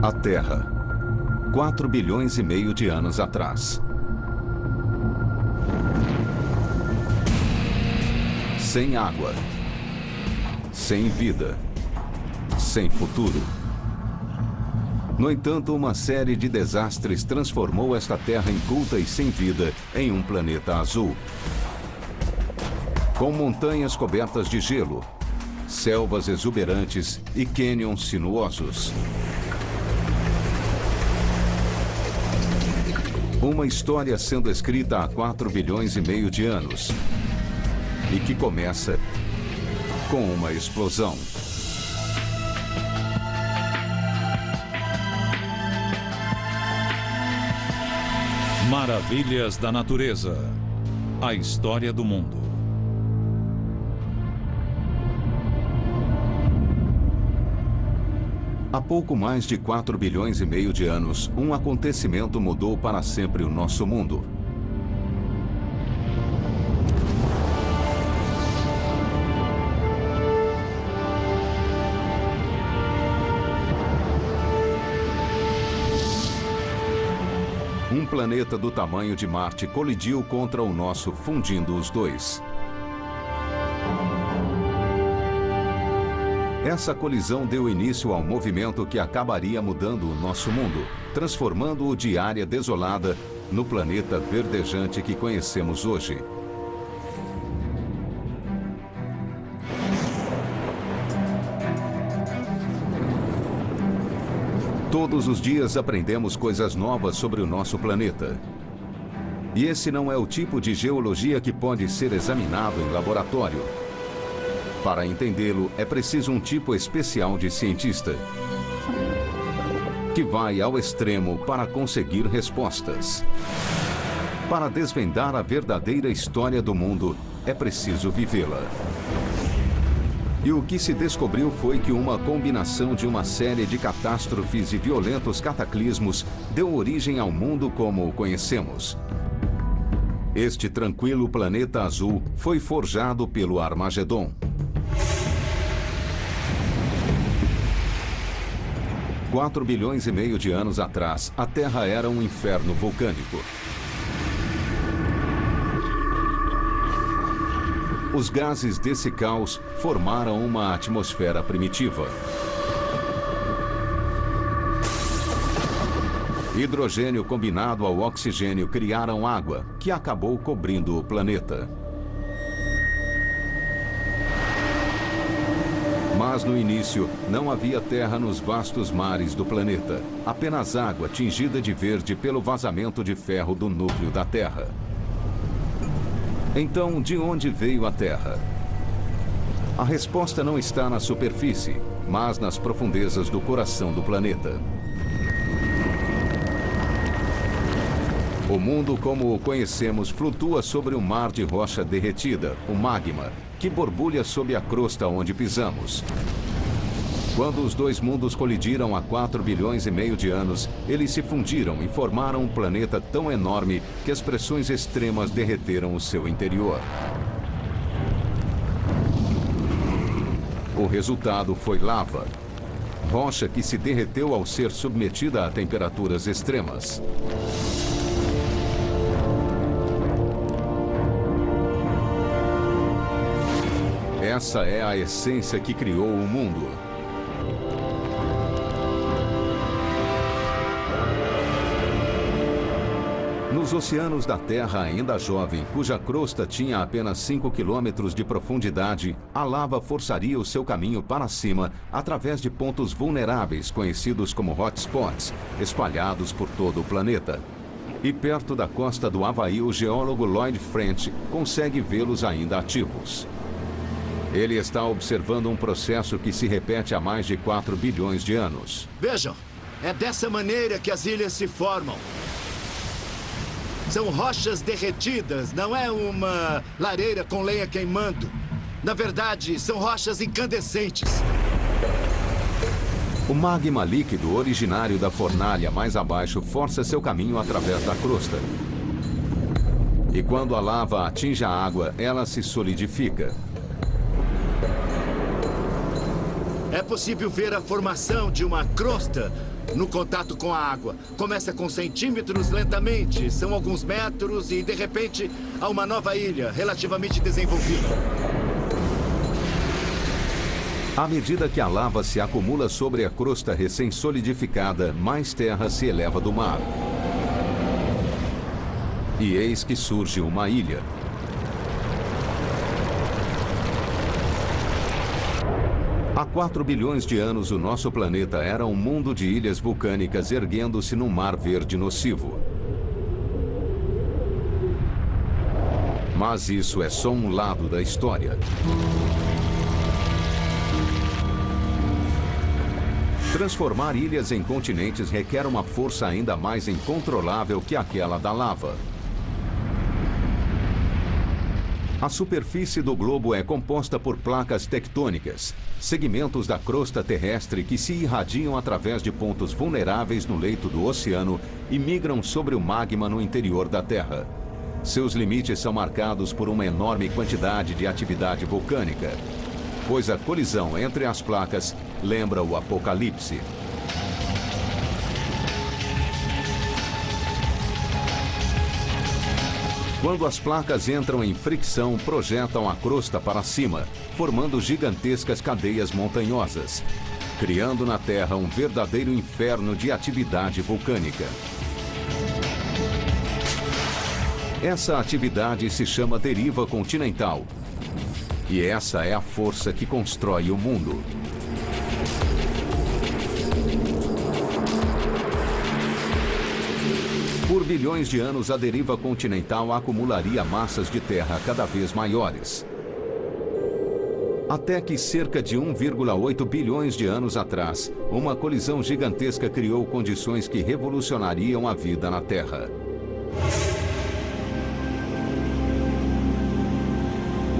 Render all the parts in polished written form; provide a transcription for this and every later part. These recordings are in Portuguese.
A Terra, 4 bilhões e meio de anos atrás. Sem água, sem vida, sem futuro. No entanto, uma série de desastres transformou esta Terra inculta e sem vida em um planeta azul. Com montanhas cobertas de gelo, selvas exuberantes e cânions sinuosos. Uma história sendo escrita há 4 bilhões e meio de anos. E que começa com uma explosão. Maravilhas da natureza. A história do mundo. Há pouco mais de 4 bilhões e meio de anos, um acontecimento mudou para sempre o nosso mundo. Um planeta do tamanho de Marte colidiu contra o nosso, fundindo os dois. Essa colisão deu início ao movimento que acabaria mudando o nosso mundo, transformando-o de área desolada no planeta verdejante que conhecemos hoje. Todos os dias aprendemos coisas novas sobre o nosso planeta. E esse não é o tipo de geologia que pode ser examinado em laboratório. Para entendê-lo, é preciso um tipo especial de cientista, que vai ao extremo para conseguir respostas. Para desvendar a verdadeira história do mundo, é preciso vivê-la. E o que se descobriu foi que uma combinação de uma série de catástrofes e violentos cataclismos deu origem ao mundo como o conhecemos. Este tranquilo planeta azul foi forjado pelo Armagedon. 4 bilhões e meio de anos atrás, a Terra era um inferno vulcânico. Os gases desse caos formaram uma atmosfera primitiva. Hidrogênio combinado ao oxigênio criaram água, que acabou cobrindo o planeta. Mas no início, não havia terra nos vastos mares do planeta. Apenas água tingida de verde pelo vazamento de ferro do núcleo da Terra. Então, de onde veio a Terra? A resposta não está na superfície, mas nas profundezas do coração do planeta. O mundo como o conhecemos flutua sobre um mar de rocha derretida, o magma, que borbulha sob a crosta onde pisamos. Quando os dois mundos colidiram há 4 bilhões e meio de anos, eles se fundiram e formaram um planeta tão enorme que as pressões extremas derreteram o seu interior. O resultado foi lava, rocha que se derreteu ao ser submetida a temperaturas extremas. Essa é a essência que criou o mundo. Nos oceanos da Terra ainda jovem, cuja crosta tinha apenas 5 quilômetros de profundidade, a lava forçaria o seu caminho para cima através de pontos vulneráveis conhecidos como hotspots, espalhados por todo o planeta. E perto da costa do Havaí, o geólogo Lloyd French consegue vê-los ainda ativos. Ele está observando um processo que se repete há mais de 4 bilhões de anos. Vejam, é dessa maneira que as ilhas se formam. São rochas derretidas, não é uma lareira com lenha queimando. Na verdade, são rochas incandescentes. O magma líquido originário da fornalha mais abaixo força seu caminho através da crosta. E quando a lava atinge a água, ela se solidifica. É possível ver a formação de uma crosta no contato com a água. Começa com centímetros lentamente, são alguns metros e, de repente, há uma nova ilha relativamente desenvolvida. À medida que a lava se acumula sobre a crosta recém-solidificada, mais terra se eleva do mar. E eis que surge uma ilha. Há 4 bilhões de anos, o nosso planeta era um mundo de ilhas vulcânicas erguendo-se num mar verde nocivo. Mas isso é só um lado da história. Transformar ilhas em continentes requer uma força ainda mais incontrolável que aquela da lava. A superfície do globo é composta por placas tectônicas, segmentos da crosta terrestre que se irradiam através de pontos vulneráveis no leito do oceano e migram sobre o magma no interior da Terra. Seus limites são marcados por uma enorme quantidade de atividade vulcânica, pois a colisão entre as placas lembra o apocalipse. Quando as placas entram em fricção, projetam a crosta para cima, formando gigantescas cadeias montanhosas, criando na Terra um verdadeiro inferno de atividade vulcânica. Essa atividade se chama deriva continental. E essa é a força que constrói o mundo. Por bilhões de anos, a deriva continental acumularia massas de terra cada vez maiores. Até que cerca de 1,8 bilhões de anos atrás, uma colisão gigantesca criou condições que revolucionariam a vida na Terra.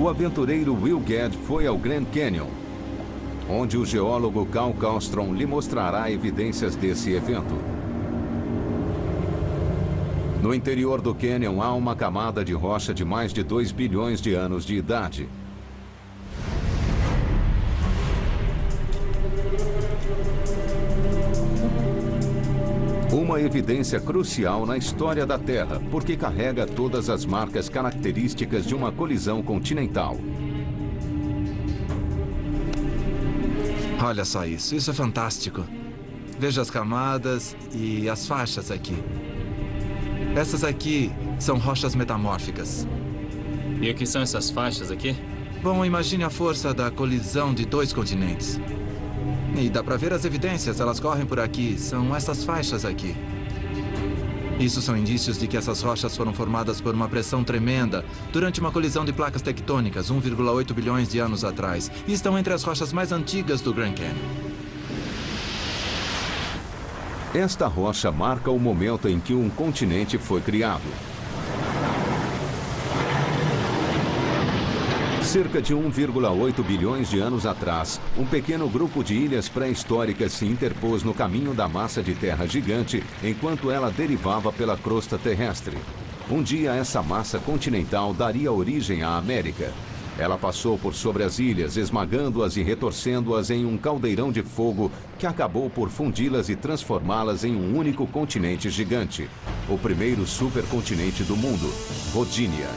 O aventureiro Will Gadd foi ao Grand Canyon, onde o geólogo Carl Carlstrom lhe mostrará evidências desse evento. No interior do cânion há uma camada de rocha de mais de 2 bilhões de anos de idade. Uma evidência crucial na história da Terra, porque carrega todas as marcas características de uma colisão continental. Olha só isso, isso é fantástico. Veja as camadas e as faixas aqui. Essas aqui são rochas metamórficas. E o que são essas faixas aqui? Bom, imagine a força da colisão de 2 continentes. E dá para ver as evidências, elas correm por aqui. São essas faixas aqui. Isso são indícios de que essas rochas foram formadas por uma pressão tremenda durante uma colisão de placas tectônicas 1,8 bilhões de anos atrás. E estão entre as rochas mais antigas do Grand Canyon. Esta rocha marca o momento em que um continente foi criado. Cerca de 1,8 bilhões de anos atrás, um pequeno grupo de ilhas pré-históricas se interpôs no caminho da massa de terra gigante enquanto ela derivava pela crosta terrestre. Um dia, essa massa continental daria origem à América. Ela passou por sobre as ilhas, esmagando-as e retorcendo-as em um caldeirão de fogo que acabou por fundi-las e transformá-las em um único continente gigante. O primeiro supercontinente do mundo, Rodinia.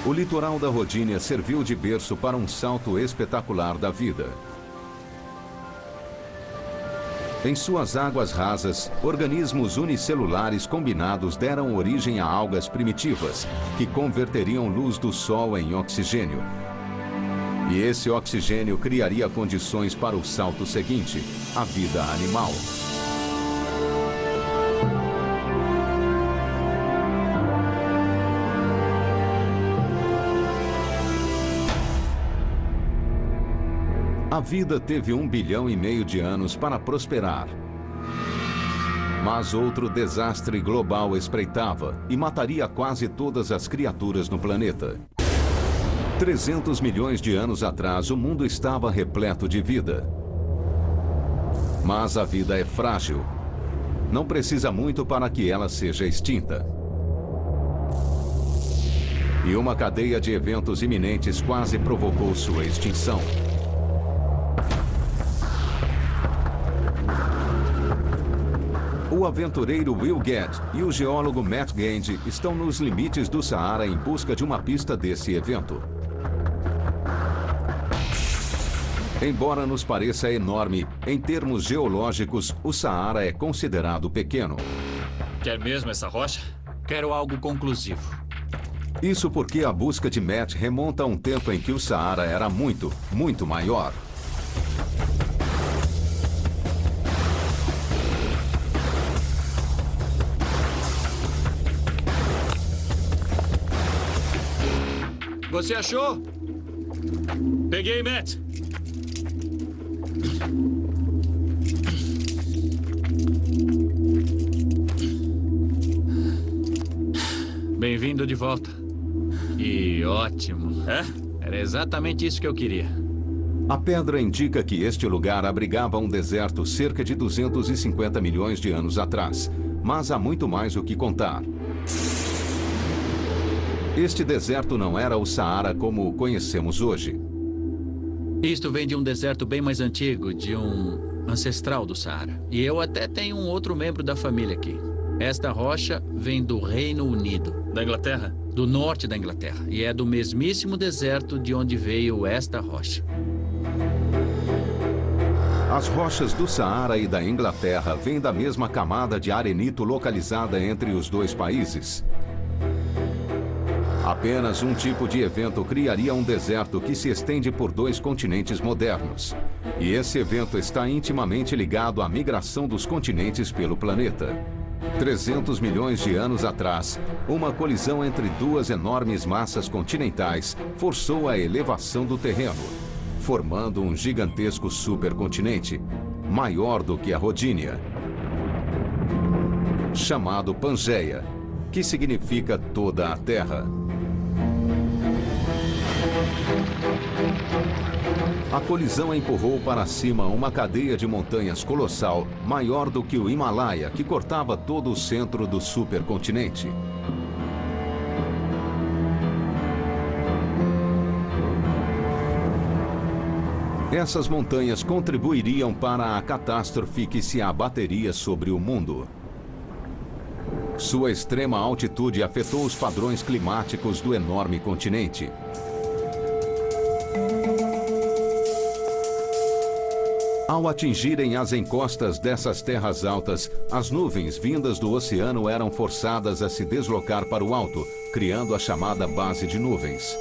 O litoral da Rodinia serviu de berço para um salto espetacular da vida. Em suas águas rasas, organismos unicelulares combinados deram origem a algas primitivas, que converteriam luz do sol em oxigênio. E esse oxigênio criaria condições para o salto seguinte, a vida animal. A vida teve 1,5 bilhão de anos para prosperar. Mas outro desastre global espreitava e mataria quase todas as criaturas no planeta. 300 milhões de anos atrás, o mundo estava repleto de vida. Mas a vida é frágil. Não precisa muito para que ela seja extinta. E uma cadeia de eventos iminentes quase provocou sua extinção. O aventureiro Will Gadd e o geólogo Matt Gand estão nos limites do Saara em busca de uma pista desse evento. Embora nos pareça enorme, em termos geológicos, o Saara é considerado pequeno. Quer mesmo essa rocha? Quero algo conclusivo. Isso porque a busca de Matt remonta a um tempo em que o Saara era muito, muito maior. Você achou? Peguei, Matt. Bem-vindo de volta. E ótimo. É? Era exatamente isso que eu queria. A pedra indica que este lugar abrigava um deserto cerca de 250 milhões de anos atrás. Mas há muito mais o que contar. Este deserto não era o Saara como o conhecemos hoje. Isto vem de um deserto bem mais antigo, de um ancestral do Saara. E eu até tenho um outro membro da família aqui. Esta rocha vem do Reino Unido. Da Inglaterra? Do norte da Inglaterra. E é do mesmíssimo deserto de onde veio esta rocha. As rochas do Saara e da Inglaterra vêm da mesma camada de arenito localizada entre os dois países. Apenas um tipo de evento criaria um deserto que se estende por dois continentes modernos. E esse evento está intimamente ligado à migração dos continentes pelo planeta. 300 milhões de anos atrás, uma colisão entre duas enormes massas continentais forçou a elevação do terreno, formando um gigantesco supercontinente, maior do que a Rodínia, chamado Pangeia, que significa toda a Terra. A colisão empurrou para cima uma cadeia de montanhas colossal, maior do que o Himalaia, que cortava todo o centro do supercontinente. Essas montanhas contribuiriam para a catástrofe que se abateria sobre o mundo. Sua extrema altitude afetou os padrões climáticos do enorme continente. Ao atingirem as encostas dessas terras altas, as nuvens vindas do oceano eram forçadas a se deslocar para o alto, criando a chamada base de nuvens.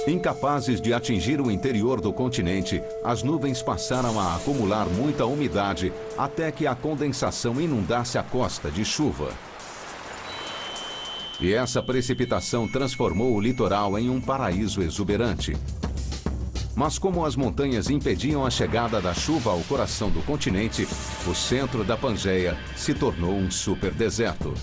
Incapazes de atingir o interior do continente, as nuvens passaram a acumular muita umidade até que a condensação inundasse a costa de chuva. E essa precipitação transformou o litoral em um paraíso exuberante. Mas como as montanhas impediam a chegada da chuva ao coração do continente, o centro da Pangeia se tornou um superdeserto.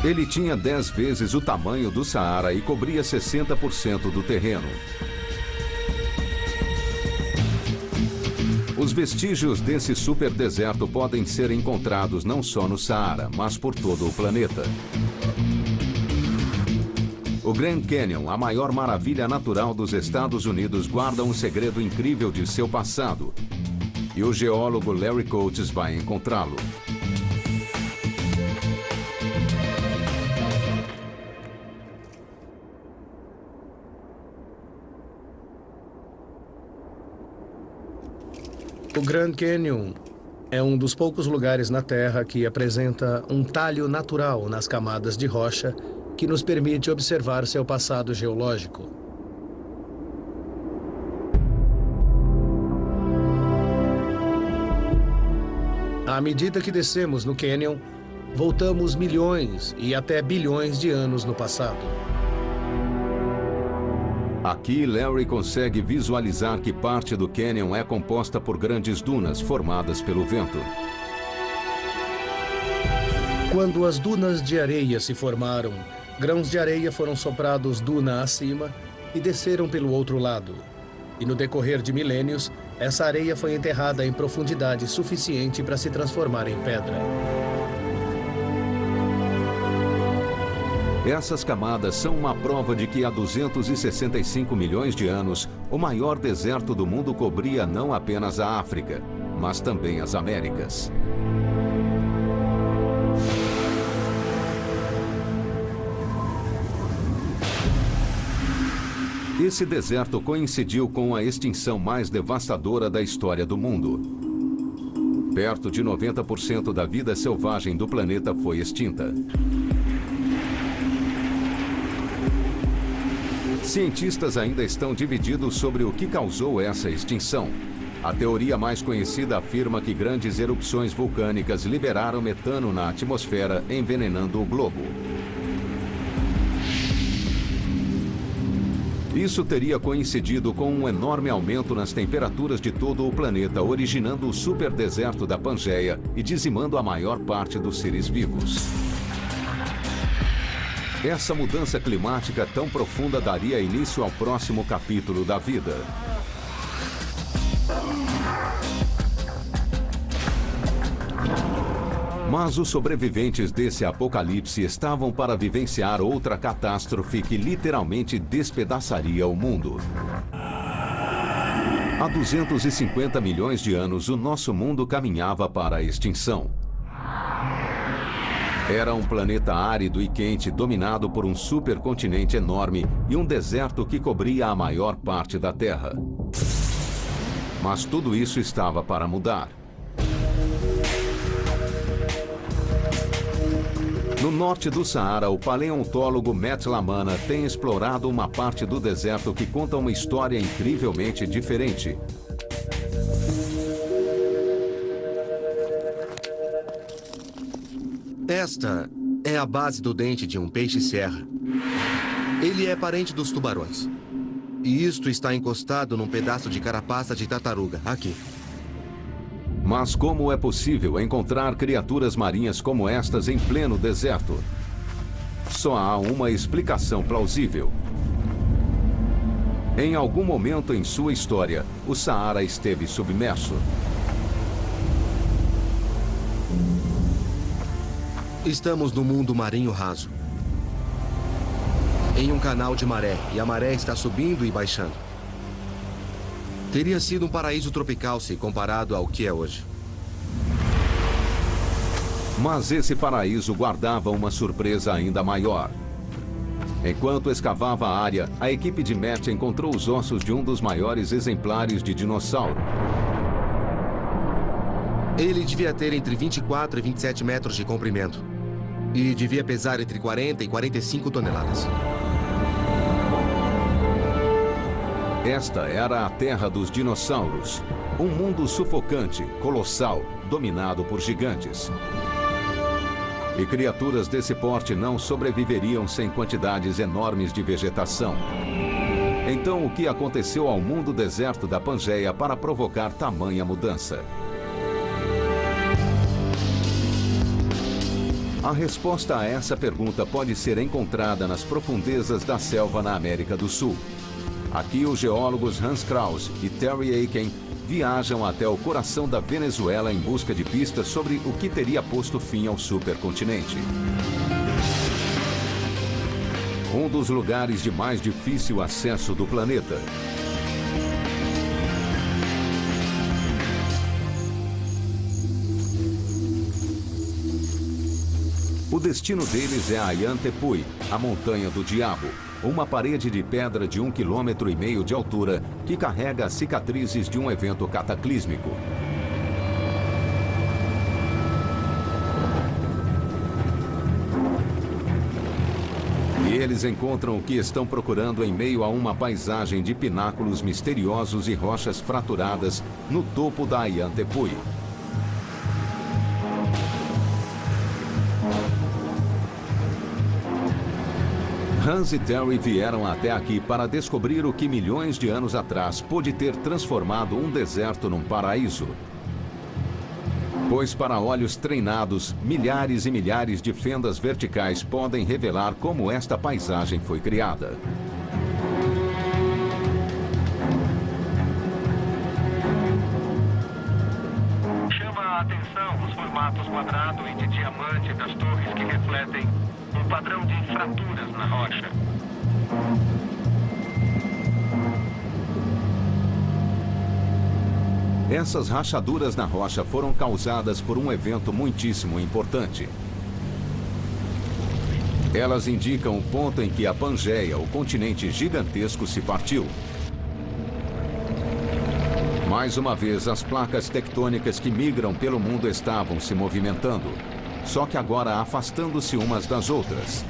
Ele tinha 10 vezes o tamanho do Saara e cobria 60% do terreno. Os vestígios desse superdeserto podem ser encontrados não só no Saara, mas por todo o planeta. O Grand Canyon, a maior maravilha natural dos Estados Unidos, guarda um segredo incrível de seu passado. E o geólogo Larry Coates vai encontrá-lo. O Grand Canyon é um dos poucos lugares na Terra que apresenta um talho natural nas camadas de rocha que nos permite observar seu passado geológico. À medida que descemos no Canyon, voltamos milhões e até bilhões de anos no passado. Aqui, Larry consegue visualizar que parte do Canyon é composta por grandes dunas formadas pelo vento. Quando as dunas de areia se formaram, grãos de areia foram soprados duna acima e desceram pelo outro lado. E no decorrer de milênios, essa areia foi enterrada em profundidade suficiente para se transformar em pedra. Essas camadas são uma prova de que há 265 milhões de anos, o maior deserto do mundo cobria não apenas a África, mas também as Américas. Esse deserto coincidiu com a extinção mais devastadora da história do mundo. Perto de 90% da vida selvagem do planeta foi extinta. Cientistas ainda estão divididos sobre o que causou essa extinção. A teoria mais conhecida afirma que grandes erupções vulcânicas liberaram metano na atmosfera, envenenando o globo. Isso teria coincidido com um enorme aumento nas temperaturas de todo o planeta, originando o superdeserto da Pangeia e dizimando a maior parte dos seres vivos. Essa mudança climática tão profunda daria início ao próximo capítulo da vida. Mas os sobreviventes desse apocalipse estavam para vivenciar outra catástrofe que literalmente despedaçaria o mundo. Há 250 milhões de anos, o nosso mundo caminhava para a extinção. Era um planeta árido e quente, dominado por um supercontinente enorme e um deserto que cobria a maior parte da Terra. Mas tudo isso estava para mudar. No norte do Saara, o paleontólogo Matt Lamana tem explorado uma parte do deserto que conta uma história incrivelmente diferente. Esta é a base do dente de um peixe-serra. Ele é parente dos tubarões. E isto está encostado num pedaço de carapaça de tartaruga, aqui. Mas como é possível encontrar criaturas marinhas como estas em pleno deserto? Só há uma explicação plausível. Em algum momento em sua história, o Saara esteve submerso. Estamos no mundo marinho raso. Em um canal de maré, e a maré está subindo e baixando. Teria sido um paraíso tropical se comparado ao que é hoje. Mas esse paraíso guardava uma surpresa ainda maior. Enquanto escavava a área, a equipe de Matt encontrou os ossos de um dos maiores exemplares de dinossauro. Ele devia ter entre 24 e 27 metros de comprimento. E devia pesar entre 40 e 45 toneladas. Esta era a terra dos dinossauros. Um mundo sufocante, colossal, dominado por gigantes. E criaturas desse porte não sobreviveriam sem quantidades enormes de vegetação. Então, o que aconteceu ao mundo deserto da Pangeia para provocar tamanha mudança? A resposta a essa pergunta pode ser encontrada nas profundezas da selva na América do Sul. Aqui, os geólogos Hans Kraus e Terry Aiken viajam até o coração da Venezuela em busca de pistas sobre o que teria posto fim ao supercontinente. Um dos lugares de mais difícil acesso do planeta. O destino deles é Ayantepui, a Montanha do Diabo, uma parede de pedra de 1,5 km de altura que carrega as cicatrizes de um evento cataclísmico. E eles encontram o que estão procurando em meio a uma paisagem de pináculos misteriosos e rochas fraturadas no topo da Ayantepui. Hans e Terry vieram até aqui para descobrir o que milhões de anos atrás pôde ter transformado um deserto num paraíso. Pois para olhos treinados, milhares e milhares de fendas verticais podem revelar como esta paisagem foi criada. Chama a atenção os formatos quadrado e de diamante das torres que refletem um padrão de fraturas na rocha. Essas rachaduras na rocha foram causadas por um evento muitíssimo importante. Elas indicam o ponto em que a Pangeia, o continente gigantesco, se partiu. Mais uma vez, as placas tectônicas que migram pelo mundo estavam se movimentando, só que agora afastando-se umas das outras.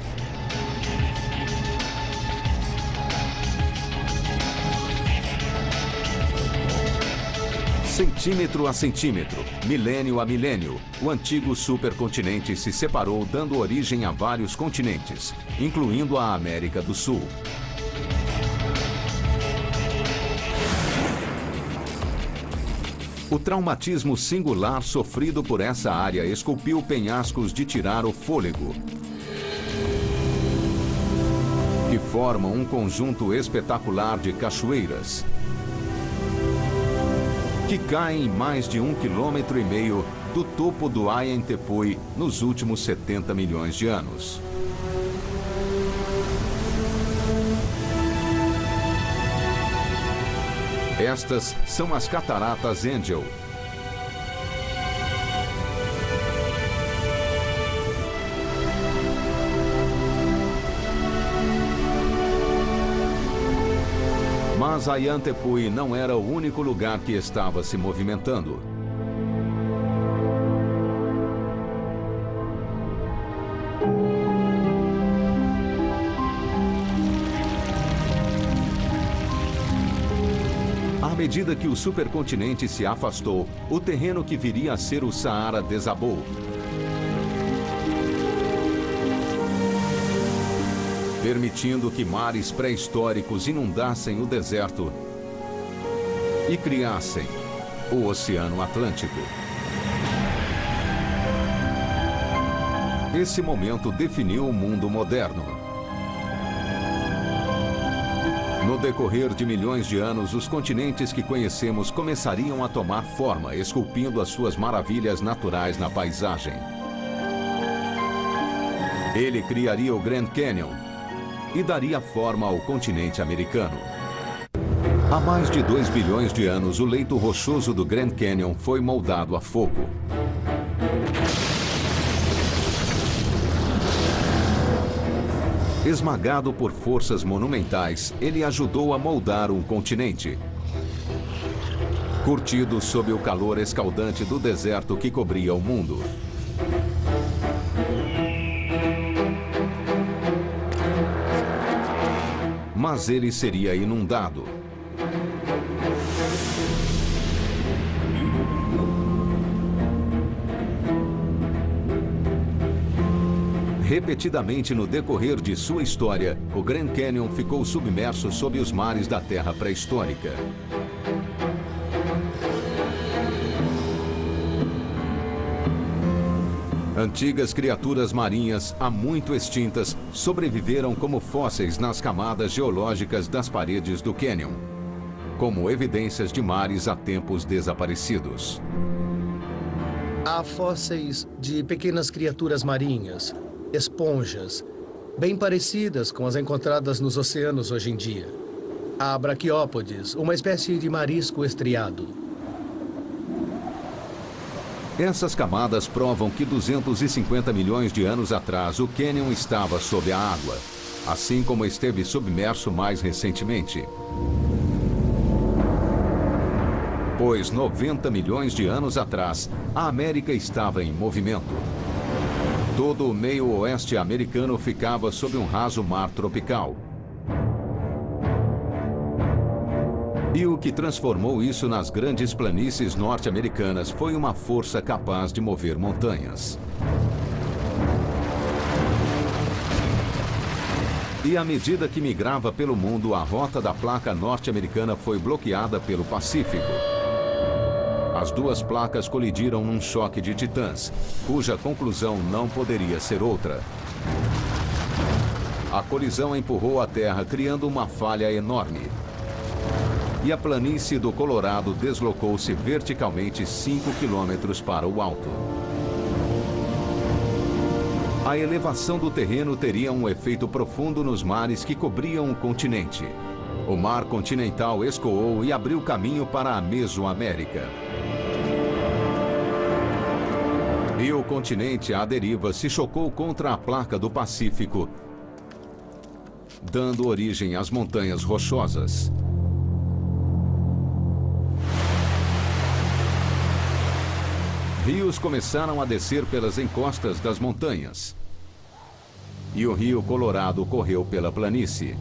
Centímetro a centímetro, milênio a milênio, o antigo supercontinente se separou, dando origem a vários continentes, incluindo a América do Sul. O traumatismo singular sofrido por essa área esculpiu penhascos de tirar o fôlego, que formam um conjunto espetacular de cachoeiras, que caem em mais de 1,5 km do topo do Ayantepui nos últimos 70 milhões de anos. Estas são as Cataratas Angel. Mas Ayantepui não era o único lugar que estava se movimentando. À medida que o supercontinente se afastou, o terreno que viria a ser o Saara desabou. Permitindo que mares pré-históricos inundassem o deserto e criassem o Oceano Atlântico. Esse momento definiu o mundo moderno. No decorrer de milhões de anos, os continentes que conhecemos começariam a tomar forma, esculpindo as suas maravilhas naturais na paisagem. Ele criaria o Grand Canyon e daria forma ao continente americano. Há mais de 2 bilhões de anos, o leito rochoso do Grand Canyon foi moldado a fogo. Esmagado por forças monumentais, ele ajudou a moldar um continente. Curtido sob o calor escaldante do deserto que cobria o mundo. Mas ele seria inundado. Repetidamente no decorrer de sua história, o Grand Canyon ficou submerso sob os mares da Terra pré-histórica. Antigas criaturas marinhas, há muito extintas, sobreviveram como fósseis nas camadas geológicas das paredes do cânion, como evidências de mares há tempos desaparecidos. Há fósseis de pequenas criaturas marinhas, esponjas, bem parecidas com as encontradas nos oceanos hoje em dia. Há braquiópodes, uma espécie de marisco estriado. Essas camadas provam que 250 milhões de anos atrás o cânion estava sob a água, assim como esteve submerso mais recentemente. Pois 90 milhões de anos atrás, a América estava em movimento. Todo o meio oeste americano ficava sob um raso mar tropical. E o que transformou isso nas grandes planícies norte-americanas foi uma força capaz de mover montanhas. E à medida que migrava pelo mundo, a rota da placa norte-americana foi bloqueada pelo Pacífico. As duas placas colidiram num choque de titãs, cuja conclusão não poderia ser outra. A colisão empurrou a Terra, criando uma falha enorme. E a planície do Colorado deslocou-se verticalmente 5 quilômetros para o alto. A elevação do terreno teria um efeito profundo nos mares que cobriam o continente. O mar continental escoou e abriu caminho para a Mesoamérica. E o continente à deriva se chocou contra a placa do Pacífico, dando origem às montanhas rochosas. Rios começaram a descer pelas encostas das montanhas. E o rio Colorado correu pela planície.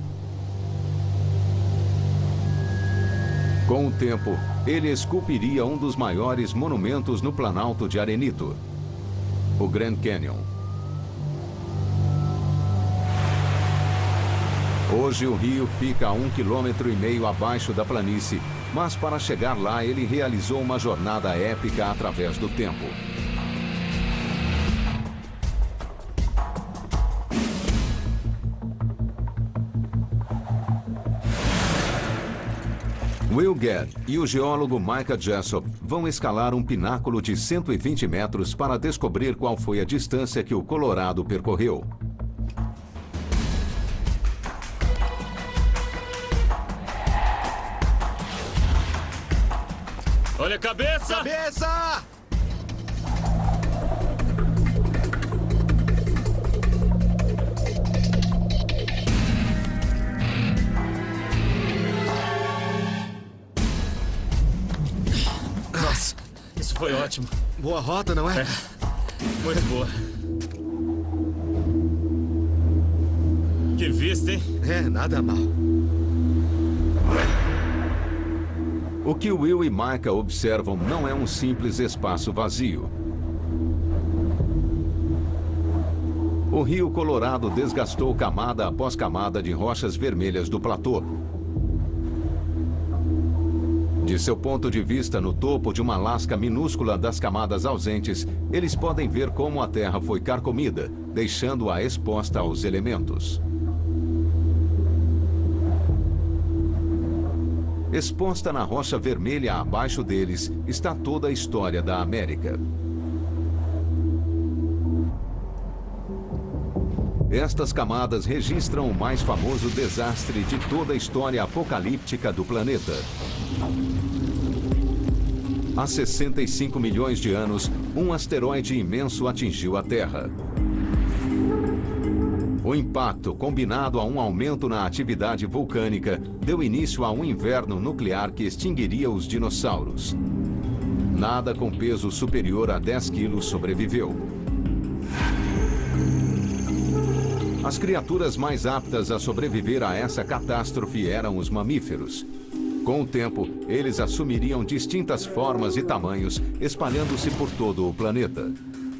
Com o tempo, ele esculpiria um dos maiores monumentos no Planalto de Arenito, o Grand Canyon. Hoje o rio fica a 1,5 km abaixo da planície, mas para chegar lá ele realizou uma jornada épica através do tempo. Will Gadd e o geólogo Micah Jessop vão escalar um pináculo de 120 metros para descobrir qual foi a distância que o Colorado percorreu. Olha a cabeça! Cabeça! Nossa, isso foi ótimo. Boa rota, não é? Muito boa. Que vista, hein? É, nada mal. O que Will e Micah observam não é um simples espaço vazio. O rio Colorado desgastou camada após camada de rochas vermelhas do platô. De seu ponto de vista, no topo de uma lasca minúscula das camadas ausentes, eles podem ver como a Terra foi carcomida, deixando-a exposta aos elementos. Exposta na rocha vermelha abaixo deles está toda a história da América. Estas camadas registram o mais famoso desastre de toda a história apocalíptica do planeta. Há 65 milhões de anos, um asteroide imenso atingiu a Terra. O impacto, combinado a um aumento na atividade vulcânica, deu início a um inverno nuclear que extinguiria os dinossauros. Nada com peso superior a 10 quilos sobreviveu. As criaturas mais aptas a sobreviver a essa catástrofe eram os mamíferos. Com o tempo, eles assumiriam distintas formas e tamanhos, espalhando-se por todo o planeta.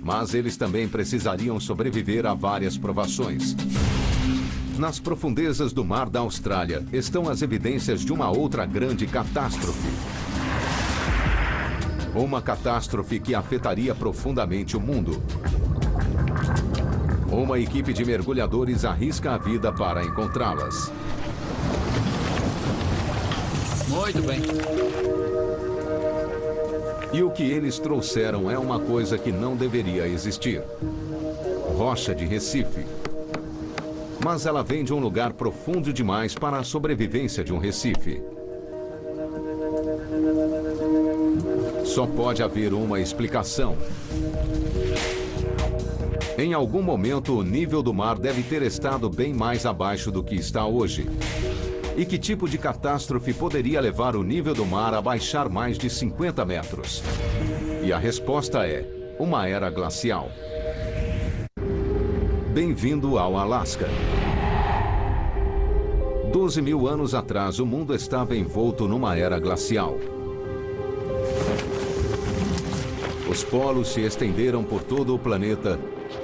Mas eles também precisariam sobreviver a várias provações. Nas profundezas do mar da Austrália estão as evidências de uma outra grande catástrofe. Uma catástrofe que afetaria profundamente o mundo. Uma equipe de mergulhadores arrisca a vida para encontrá-las. Muito bem. E o que eles trouxeram é uma coisa que não deveria existir. Rocha de Recife. Mas ela vem de um lugar profundo demais para a sobrevivência de um Recife. Só pode haver uma explicação. Em algum momento, o nível do mar deve ter estado bem mais abaixo do que está hoje. E que tipo de catástrofe poderia levar o nível do mar a baixar mais de 50 metros? E a resposta é uma era glacial. Bem-vindo ao Alasca. 12 mil anos atrás, o mundo estava envolto numa era glacial. Os polos se estenderam por todo o planeta,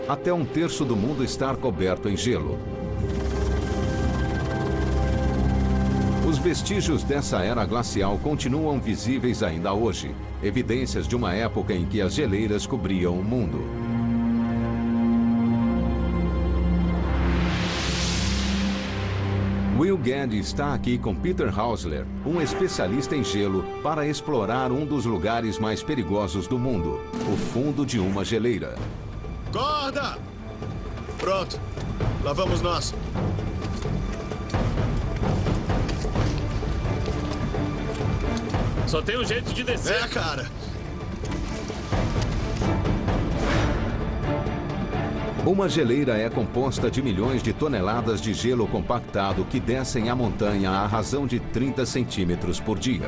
até 1/3 do mundo estar coberto em gelo. Os vestígios dessa era glacial continuam visíveis ainda hoje, evidências de uma época em que as geleiras cobriam o mundo. Will Gadd está aqui com Peter Hausler, um especialista em gelo, para explorar um dos lugares mais perigosos do mundo, o fundo de uma geleira. Corda! Pronto. Lá vamos nós. Só tem um jeito de descer. É, cara. Uma geleira é composta de milhões de toneladas de gelo compactado que descem a montanha à razão de 30 centímetros por dia.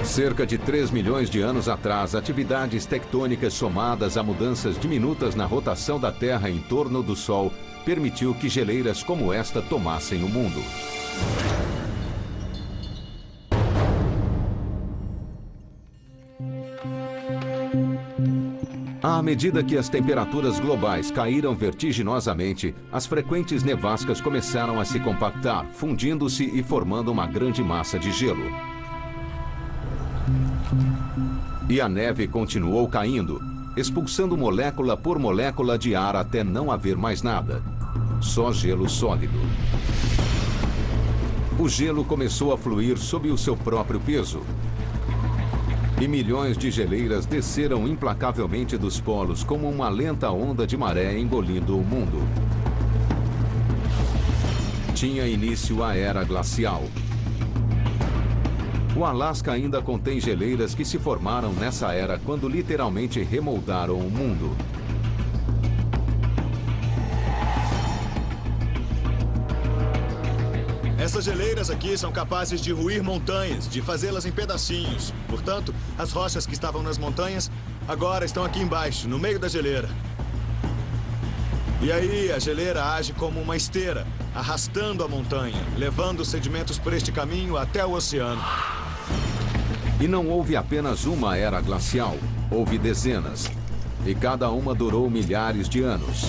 Cerca de 3 milhões de anos atrás, atividades tectônicas somadas a mudanças diminutas na rotação da Terra em torno do Sol permitiu que geleiras como esta tomassem o mundo. À medida que as temperaturas globais caíram vertiginosamente, as frequentes nevascas começaram a se compactar, fundindo-se e formando uma grande massa de gelo. E a neve continuou caindo, expulsando molécula por molécula de ar até não haver mais nada. Só gelo sólido. O gelo começou a fluir sob o seu próprio peso. E milhões de geleiras desceram implacavelmente dos polos como uma lenta onda de maré engolindo o mundo. Tinha início a Era Glacial. O Alasca ainda contém geleiras que se formaram nessa era quando literalmente remoldaram o mundo. Essas geleiras aqui são capazes de ruir montanhas, de fazê-las em pedacinhos. Portanto, as rochas que estavam nas montanhas agora estão aqui embaixo, no meio da geleira. E aí a geleira age como uma esteira, arrastando a montanha, levando os sedimentos por este caminho até o oceano. E não houve apenas uma era glacial, houve dezenas. E cada uma durou milhares de anos.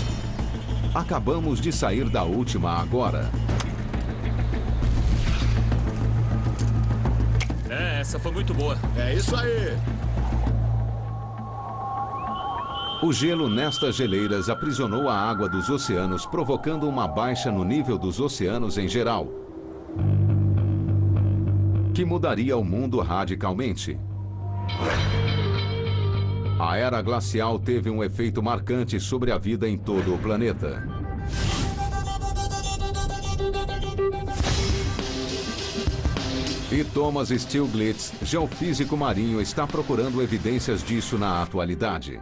Acabamos de sair da última agora. Essa foi muito boa. É isso aí! O gelo nestas geleiras aprisionou a água dos oceanos, provocando uma baixa no nível dos oceanos em geral, que mudaria o mundo radicalmente. A era glacial teve um efeito marcante sobre a vida em todo o planeta. E Thomas Stiglitz, geofísico marinho, está procurando evidências disso na atualidade.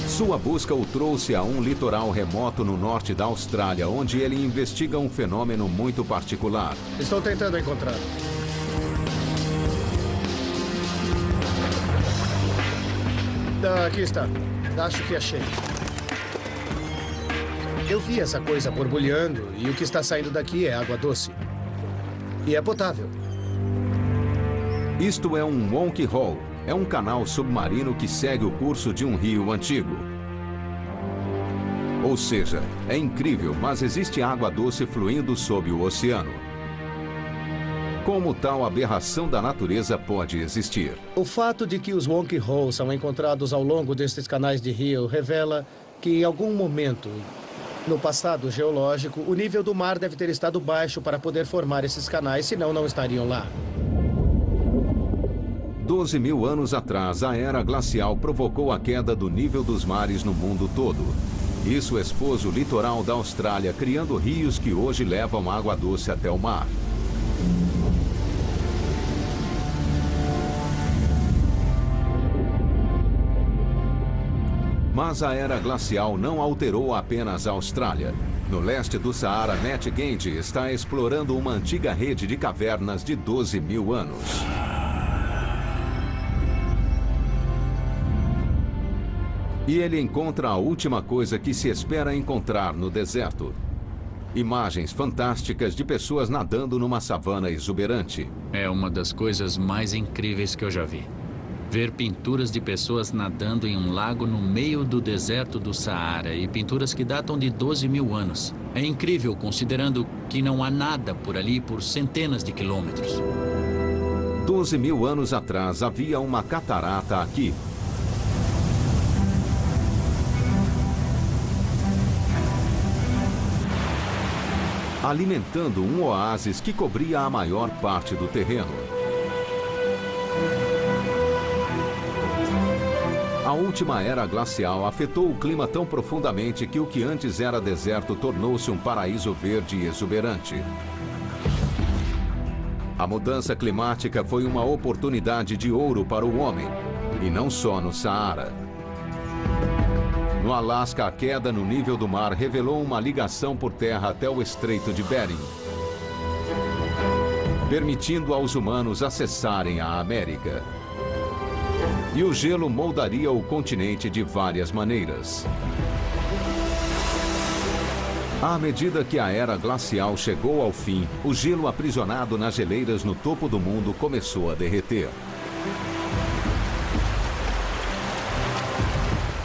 Sua busca o trouxe a um litoral remoto no norte da Austrália, onde ele investiga um fenômeno muito particular. Estou tentando encontrar. Aqui está. Acho que achei. Eu vi essa coisa borbulhando e o que está saindo daqui é água doce. E é potável. Isto é um Wonky Hole. É um canal submarino que segue o curso de um rio antigo. Ou seja, é incrível, mas existe água doce fluindo sob o oceano. Como tal aberração da natureza pode existir? O fato de que os Wonky Holes são encontrados ao longo destes canais de rio revela que em algum momento, no passado geológico, o nível do mar deve ter estado baixo para poder formar esses canais, senão não estariam lá. 12 mil anos atrás, a era glacial provocou a queda do nível dos mares no mundo todo. Isso expôs o litoral da Austrália, criando rios que hoje levam água doce até o mar. Mas a era glacial não alterou apenas a Austrália. No leste do Saara, Matt Gandhi está explorando uma antiga rede de cavernas de 12 mil anos. E ele encontra a última coisa que se espera encontrar no deserto. Imagens fantásticas de pessoas nadando numa savana exuberante. É uma das coisas mais incríveis que eu já vi. Ver pinturas de pessoas nadando em um lago no meio do deserto do Saara e pinturas que datam de 12 mil anos. É incrível considerando que não há nada por ali por centenas de quilômetros. 12 mil anos atrás havia uma catarata aqui. Alimentando um oásis que cobria a maior parte do terreno. A última era glacial afetou o clima tão profundamente que o que antes era deserto tornou-se um paraíso verde e exuberante. A mudança climática foi uma oportunidade de ouro para o homem, e não só no Saara. No Alasca, a queda no nível do mar revelou uma ligação por terra até o Estreito de Bering, permitindo aos humanos acessarem a América. E o gelo moldaria o continente de várias maneiras. À medida que a era glacial chegou ao fim, o gelo aprisionado nas geleiras no topo do mundo começou a derreter.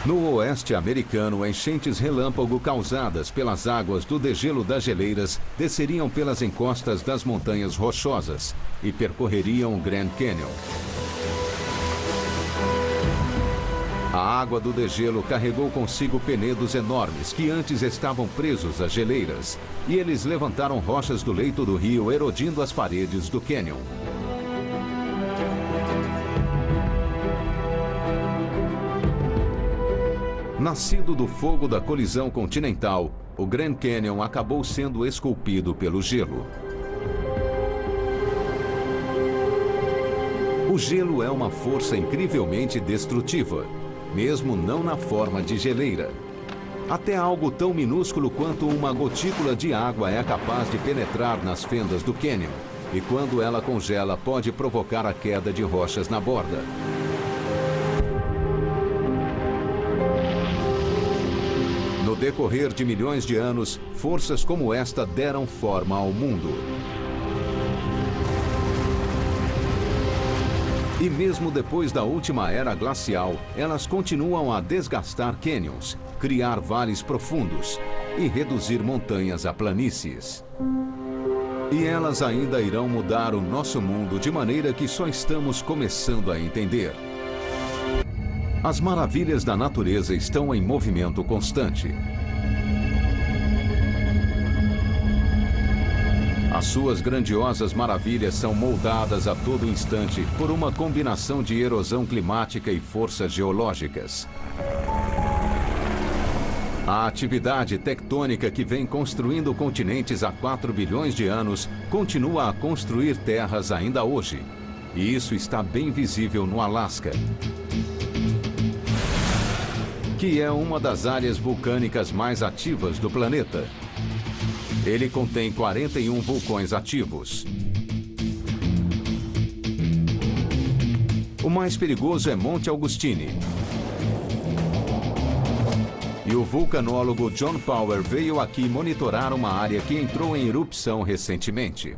No oeste americano, enchentes relâmpago causadas pelas águas do degelo das geleiras desceriam pelas encostas das montanhas rochosas e percorreriam o Grand Canyon. A água do degelo carregou consigo penedos enormes que antes estavam presos às geleiras, e eles levantaram rochas do leito do rio, erodindo as paredes do cânion. Nascido do fogo da colisão continental, o Grand Canyon acabou sendo esculpido pelo gelo. O gelo é uma força incrivelmente destrutiva, mesmo não na forma de geleira. Até algo tão minúsculo quanto uma gotícula de água é capaz de penetrar nas fendas do cânion, e quando ela congela pode provocar a queda de rochas na borda. No decorrer de milhões de anos, forças como esta deram forma ao mundo. E mesmo depois da última era glacial, elas continuam a desgastar cânions, criar vales profundos e reduzir montanhas a planícies. E elas ainda irão mudar o nosso mundo de maneira que só estamos começando a entender. As maravilhas da natureza estão em movimento constante. As suas grandiosas maravilhas são moldadas a todo instante por uma combinação de erosão climática e forças geológicas. A atividade tectônica que vem construindo continentes há 4 bilhões de anos continua a construir terras ainda hoje. E isso está bem visível no Alasca, que é uma das áreas vulcânicas mais ativas do planeta. Ele contém 41 vulcões ativos. O mais perigoso é Monte Augustine. E o vulcanólogo John Power veio aqui monitorar uma área que entrou em erupção recentemente.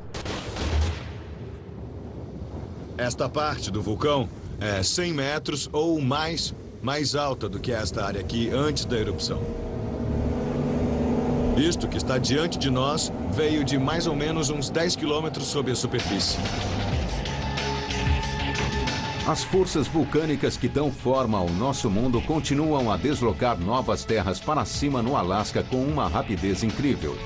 Esta parte do vulcão é 100 metros ou mais alta do que esta área aqui antes da erupção. Isto que está diante de nós veio de mais ou menos uns 10 quilômetros sob a superfície. As forças vulcânicas que dão forma ao nosso mundo continuam a deslocar novas terras para cima no Alasca com uma rapidez incrível.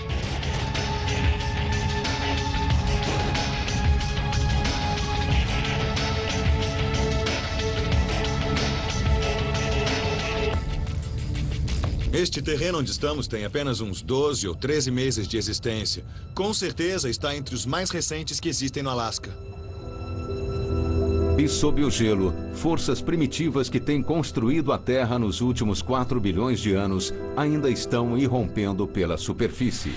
Este terreno onde estamos tem apenas uns 12 ou 13 meses de existência. Com certeza está entre os mais recentes que existem no Alasca. E sob o gelo, forças primitivas que têm construído a Terra nos últimos 4 bilhões de anos ainda estão irrompendo pela superfície.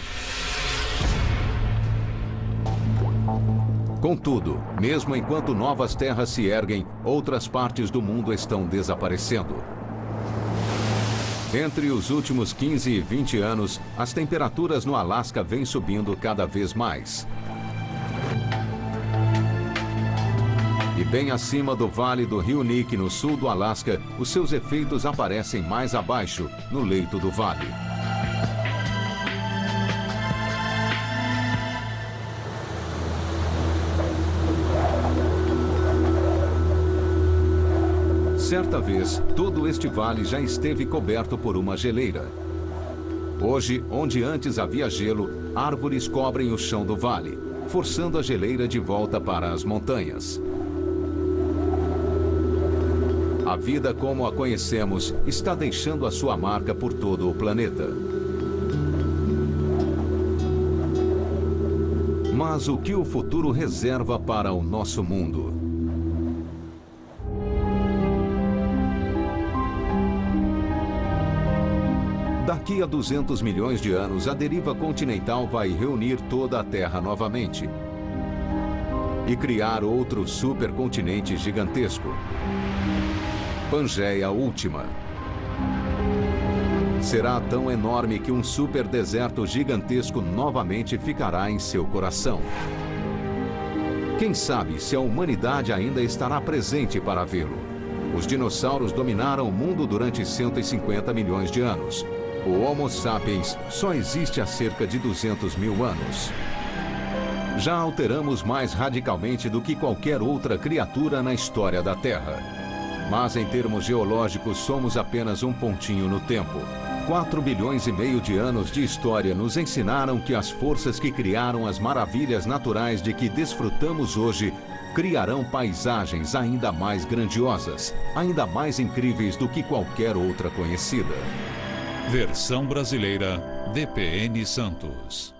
Contudo, mesmo enquanto novas terras se erguem, outras partes do mundo estão desaparecendo. Entre os últimos 15 e 20 anos, as temperaturas no Alasca vêm subindo cada vez mais. E bem acima do vale do Rio Nique, no sul do Alasca, os seus efeitos aparecem mais abaixo, no leito do vale. Certa vez, todo este vale já esteve coberto por uma geleira. Hoje, onde antes havia gelo, árvores cobrem o chão do vale, forçando a geleira de volta para as montanhas. A vida como a conhecemos está deixando a sua marca por todo o planeta. Mas o que o futuro reserva para o nosso mundo? Daqui a 200 milhões de anos, a deriva continental vai reunir toda a Terra novamente e criar outro supercontinente gigantesco. Pangeia Última. Será tão enorme que um superdeserto gigantesco novamente ficará em seu coração. Quem sabe se a humanidade ainda estará presente para vê-lo? Os dinossauros dominaram o mundo durante 150 milhões de anos. O Homo sapiens só existe há cerca de 200 mil anos. Já alteramos mais radicalmente do que qualquer outra criatura na história da Terra. Mas em termos geológicos somos apenas um pontinho no tempo. 4 bilhões e meio de anos de história nos ensinaram que as forças que criaram as maravilhas naturais de que desfrutamos hoje criarão paisagens ainda mais grandiosas, ainda mais incríveis do que qualquer outra conhecida. Versão brasileira, DPN Santos.